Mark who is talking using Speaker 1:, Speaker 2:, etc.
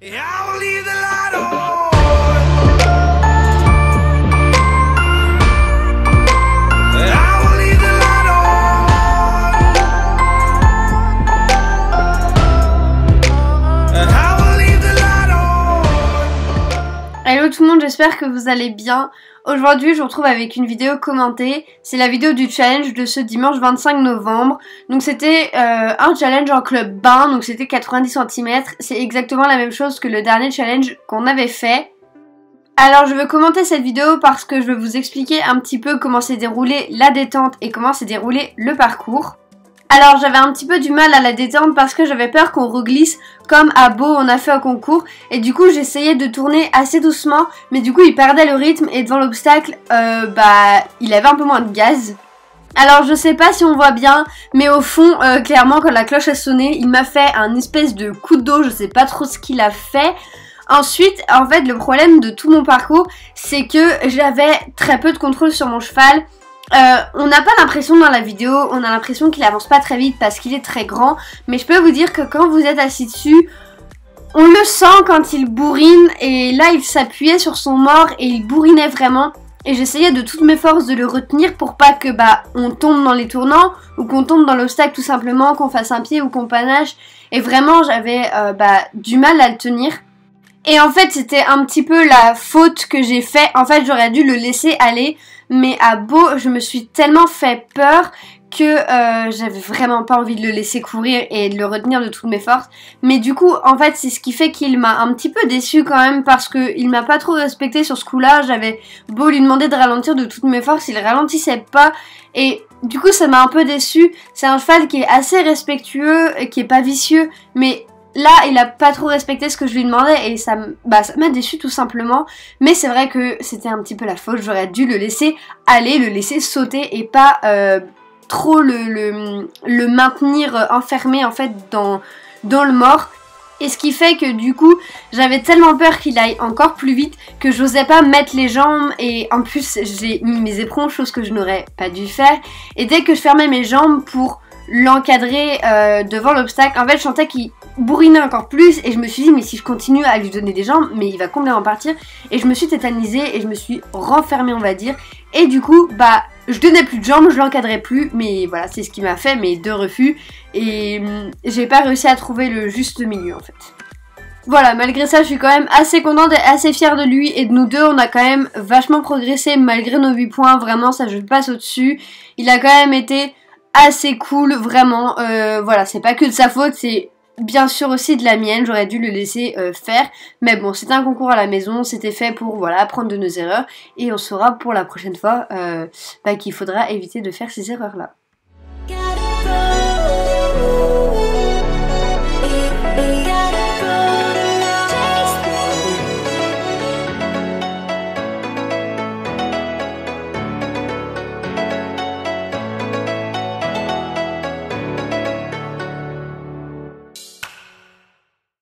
Speaker 1: Hello tout le monde, j'espère que vous allez bien. Aujourd'hui, je vous retrouve avec une vidéo commentée. C'est la vidéo du challenge de ce dimanche 25 novembre. Donc c'était un challenge en club bain, donc c'était 90 cm. C'est exactement la même chose que le dernier challenge qu'on avait fait. Alors je veux commenter cette vidéo parce que je veux vous expliquer un petit peu comment s'est déroulée la détente et comment s'est déroulé le parcours. Alors j'avais un petit peu du mal à la détendre parce que j'avais peur qu'on reglisse comme à Beau on a fait au concours et du coup j'essayais de tourner assez doucement mais du coup il perdait le rythme et devant l'obstacle il avait un peu moins de gaz. Alors je sais pas si on voit bien mais au fond clairement quand la cloche a sonné il m'a fait un espèce de coup d'eau, je sais pas trop ce qu'il a fait. Ensuite en fait le problème de tout mon parcours c'est que j'avais très peu de contrôle sur mon cheval. On n'a pas l'impression dans la vidéo, on a l'impression qu'il avance pas très vite parce qu'il est très grand, mais je peux vous dire que quand vous êtes assis dessus, on le sent quand il bourrine et là il s'appuyait sur son mors et il bourrinait vraiment et j'essayais de toutes mes forces de le retenir pour pas que on tombe dans les tournants ou qu'on tombe dans l'obstacle tout simplement, qu'on fasse un pied ou qu'on panache et vraiment j'avais du mal à le tenir. Et en fait c'était un petit peu la faute que j'ai fait, en fait j'aurais dû le laisser aller. Mais à Beau, je me suis tellement fait peur que j'avais vraiment pas envie de le laisser courir et de le retenir de toutes mes forces. Mais du coup, en fait, c'est ce qui fait qu'il m'a un petit peu déçue quand même parce qu'il m'a pas trop respecté sur ce coup-là. J'avais beau lui demander de ralentir de toutes mes forces, il ralentissait pas. Et du coup, ça m'a un peu déçue. C'est un cheval qui est assez respectueux, qui est pas vicieux, mais... là, il a pas trop respecté ce que je lui demandais et ça m'a déçu tout simplement. Mais c'est vrai que c'était un petit peu la faute. J'aurais dû le laisser aller, le laisser sauter et pas trop le maintenir enfermé en fait dans le mors. Et ce qui fait que du coup, j'avais tellement peur qu'il aille encore plus vite que j'osais pas mettre les jambes. Et en plus, j'ai mis mes éperons, chose que je n'aurais pas dû faire. Et dès que je fermais mes jambes pour l'encadrer devant l'obstacle, en fait je sentais qu'il bourrinait encore plus et je me suis dit mais si je continue à lui donner des jambes mais il va complètement partir et je me suis tétanisée et je me suis renfermée on va dire et du coup je donnais plus de jambes, je l'encadrais plus mais voilà c'est ce qui m'a fait mes deux refus et j'ai pas réussi à trouver le juste milieu en fait. Voilà, malgré ça, je suis quand même assez contente et assez fière de lui. Et de nous deux, on a quand même vachement progressé malgré nos 8 points. Vraiment, ça, je passe au-dessus. Il a quand même été assez cool, vraiment. Voilà, c'est pas que de sa faute, c'est bien sûr aussi de la mienne. J'aurais dû le laisser faire. Mais bon, c'était un concours à la maison. C'était fait pour, voilà, apprendre de nos erreurs. Et on saura pour la prochaine fois qu'il faudra éviter de faire ces erreurs-là.